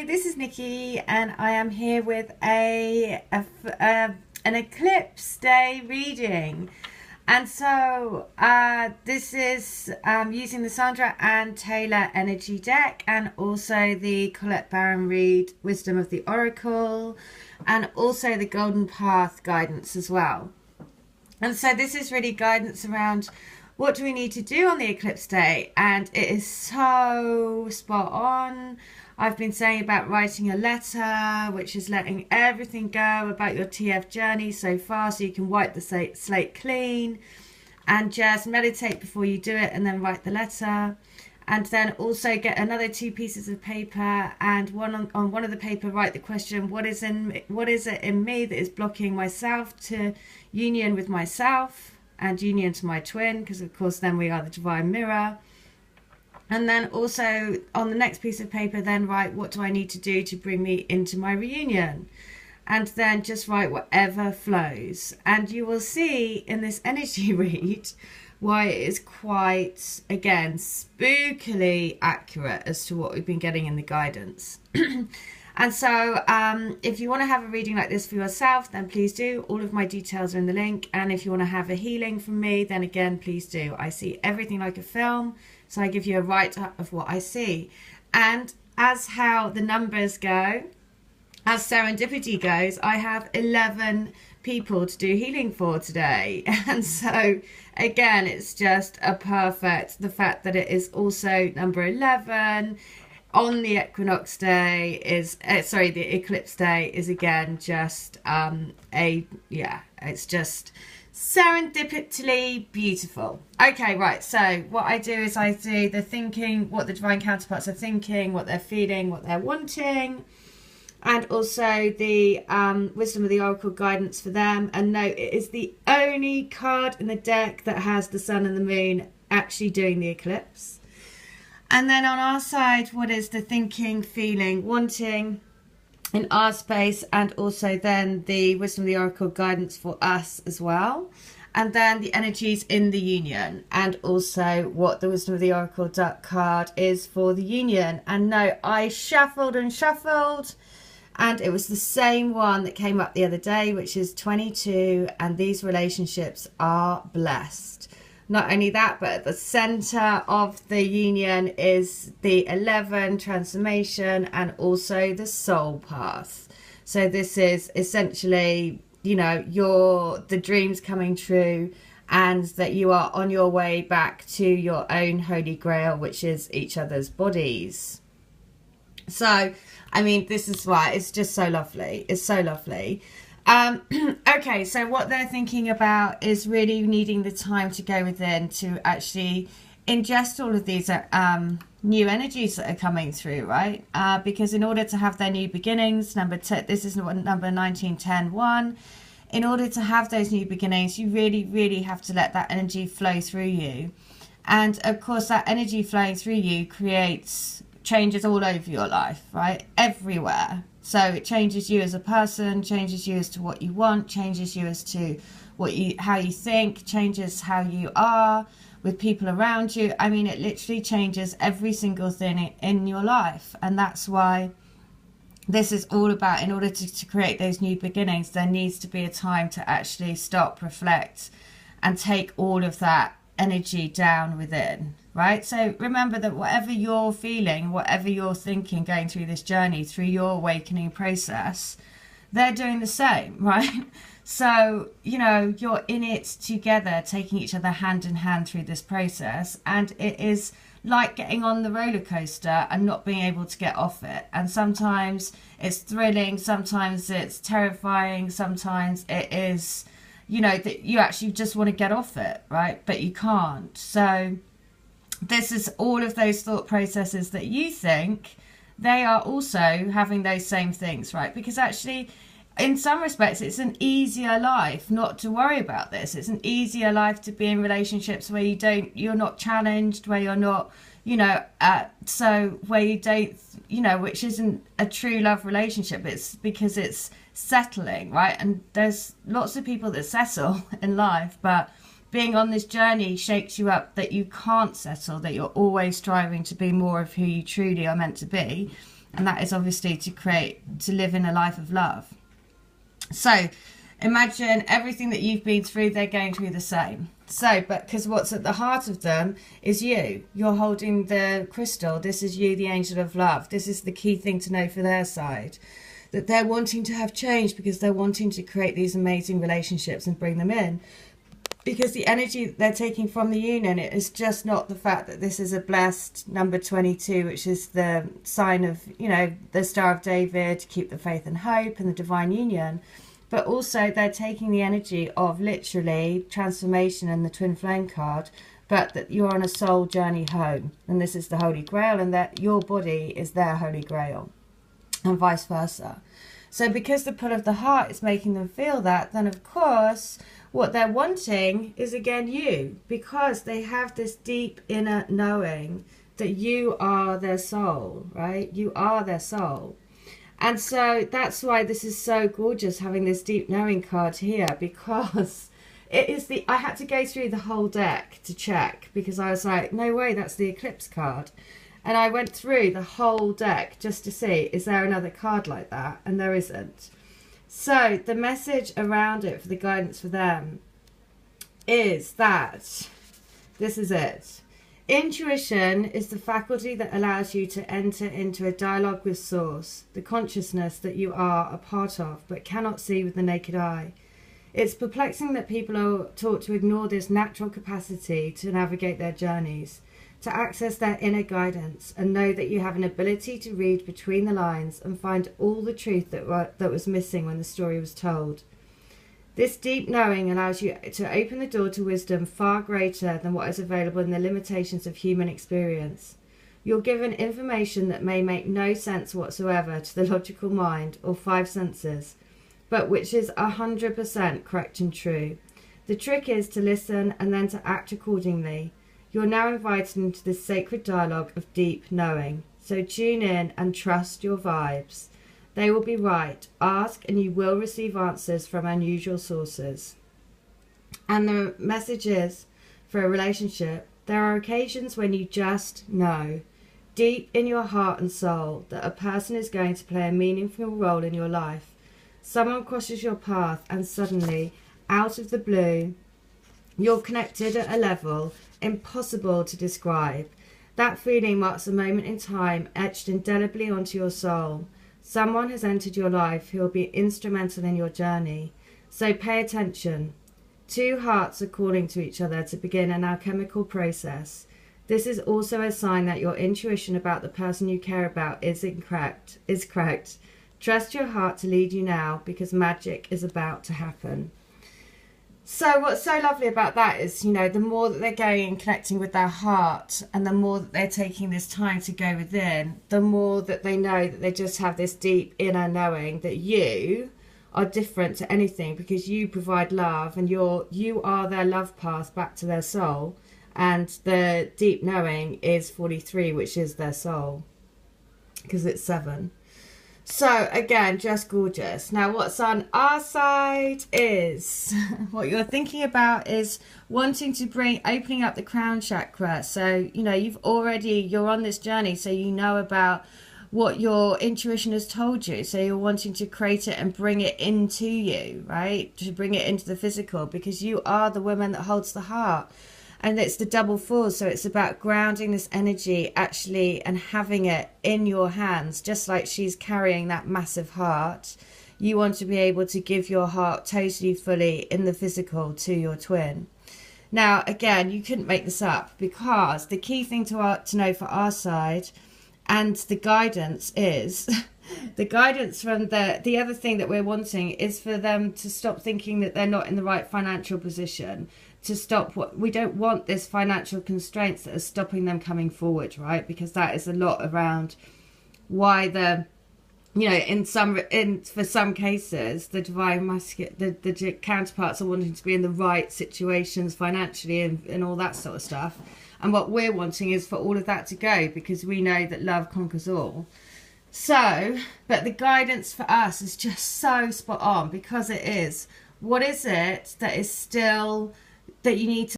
this is Nikki, and I am here with an eclipse day reading. And so this is using the Sandra Ann Taylor Energy Deck, and also the Colette Baron Reid Wisdom of the Oracle, and also the Golden Path guidance as well. And so this is really guidance around what do we need to do on the eclipse day, and it is so spot on. I've been saying about writing a letter, which is letting everything go about your TF journey so far, so you can wipe the slate clean and just meditate before you do it, and then write the letter. And then also get another 2 pieces of paper, and on one of the paper write the question, what is it in me that is blocking myself to union with myself and union to my twin, because of course then we are the divine mirror. And then also on the next piece of paper then write, what do I need to do to bring me into my reunion? And then just write whatever flows. And you will see in this energy read why it is quite, again, spookily accurate as to what we've been getting in the guidance. And so if you want to have a reading like this for yourself, then please do. All of my details are in the link. And if you want to have a healing from me, then again, please do. I see everything like a film, so I give you a write-up of what I see. And as how the numbers go, as serendipity goes, I have 11 people to do healing for today. And so again, it's just a perfect, the fact that it is also number 11 on the equinox day is, the eclipse day is again just it's just serendipitously beautiful. Okay, right, so what I do is I do the thinking, what the divine counterparts are thinking, what they're feeling, what they're wanting, and also the Wisdom of the Oracle guidance for them. And note, it is the only card in the deck that has the sun and the moon actually doing the eclipse. And then on our side, what is the thinking, feeling, wanting in our space, and also then the Wisdom of the Oracle guidance for us as well. And then the energies in the union, and also what the Wisdom of the Oracle deck card is for the union. And no, I shuffled and shuffled, and it was the same one that came up the other day, which is 22, and these relationships are blessed. Not only that, but at the center of the union is the 11 transformation, and also the soul path. So this is essentially, you know, the dreams coming true, and that you are on your way back to your own holy grail, which is each other's bodies. So, I mean, this is why it's just so lovely. It's so lovely. Okay, so what they're thinking about is really needing the time to go within to actually ingest all of these new energies that are coming through, right? Because in order to have their new beginnings, this is number 1910-1, in order to have those new beginnings, you really, really have to let that energy flow through you. And of course, that energy flowing through you creates changes all over your life, right? Everywhere. So it changes you as a person, changes you as to what you want, changes you as to how you think, changes how you are with people around you. I mean, it literally changes every single thing in your life. And that's why this is all about, in order to create those new beginnings, there needs to be a time to actually stop, reflect, and take all of that energy down within. Right? So remember that whatever you're feeling, whatever you're thinking going through this journey, through your awakening process, they're doing the same, right? So, you know, you're in it together, taking each other hand in hand through this process. And it is like getting on the roller coaster and not being able to get off it. And sometimes it's thrilling, sometimes it's terrifying, sometimes it is, you know, that you actually just want to get off it, right? But you can't. So this is all of those thought processes that you think, they are also having those same things, right? Because actually, in some respects, it's an easier life not to worry about this. It's an easier life to be in relationships where you're not challenged, where you're not, you know, where you don't, you know, which isn't a true love relationship. It's because it's settling, right? And there's lots of people that settle in life, but being on this journey shakes you up that you can't settle, that you're always striving to be more of who you truly are meant to be. And that is obviously to live in a life of love. So imagine everything that you've been through, they're going through the same. So, but because what's at the heart of them is you. You're holding the crystal. This is you, the angel of love. This is the key thing to know for their side. That they're wanting to have change because they're wanting to create these amazing relationships and bring them in. Because the energy that they're taking from the union, it is just not the fact that this is a blessed number 22, which is the sign of, you know, the Star of David, to keep the faith and hope and the divine union. But also they're taking the energy of literally transformation and the twin flame card, but that you're on a soul journey home. And this is the Holy Grail, and that your body is their Holy Grail, and vice versa. So because the pull of the heart is making them feel that, then of course what they're wanting is again you, because they have this deep inner knowing that you are their soul, right? You are their soul. And so that's why this is so gorgeous, having this deep knowing card here, because it is I had to go through the whole deck to check, because I was like, no way, that's the Eclipse card. And I went through the whole deck just to see, is there another card like that? And there isn't. So the message around it for the guidance for them is that this is it. Intuition is the faculty that allows you to enter into a dialogue with Source, the consciousness that you are a part of but cannot see with the naked eye. It's perplexing that people are taught to ignore this natural capacity to navigate their journeys, to access their inner guidance, and know that you have an ability to read between the lines and find all the truth that was missing when the story was told. This deep knowing allows you to open the door to wisdom far greater than what is available in the limitations of human experience. You're given information that may make no sense whatsoever to the logical mind or five senses, but which is 100% correct and true. The trick is to listen and then to act accordingly. You're now invited into this sacred dialogue of deep knowing. So tune in and trust your vibes. They will be right. Ask and you will receive answers from unusual sources. And the message is, for a relationship, there are occasions when you just know, deep in your heart and soul, that a person is going to play a meaningful role in your life. Someone crosses your path and suddenly, out of the blue, you're connected at a level impossible to describe. That feeling marks a moment in time etched indelibly onto your soul. Someone has entered your life who will be instrumental in your journey. So pay attention. Two hearts are calling to each other to begin an alchemical process. This is also a sign that your intuition about the person you care about is correct. Trust your heart to lead you now, because magic is about to happen. So what's so lovely about that is, you know, the more that they're going and connecting with their heart, and the more that they're taking this time to go within, the more that they know that they just have this deep inner knowing that you are different to anything, because you provide love, and you are their love path back to their soul. And the deep knowing is 43, which is their soul, because it's 7. So again, just gorgeous. Now what's on our side is, what you're thinking about is wanting to opening up the crown chakra. So, you know, you're on this journey, so you know about what your intuition has told you. So you're wanting to create it and bring it into you, right? To bring it into the physical, because you are the woman that holds the heart. And it's the double fours, so it's about grounding this energy actually and having it in your hands, just like she's carrying that massive heart. You want to be able to give your heart totally, fully in the physical to your twin. Now, again, you couldn't make this up, because the key thing to know for our side and the guidance is, the guidance from the other thing that we're wanting is for them to stop thinking that they're not in the right financial position. To stop we don't want this financial constraints that are stopping them coming forward, right? Because that is a lot around why you know, for some cases the divine masculine, the counterparts are wanting to be in the right situations financially and all that sort of stuff. And what we're wanting is for all of that to go, because we know that love conquers all. So, but the guidance for us is just so spot on, because it is, what is it that is still, that you need to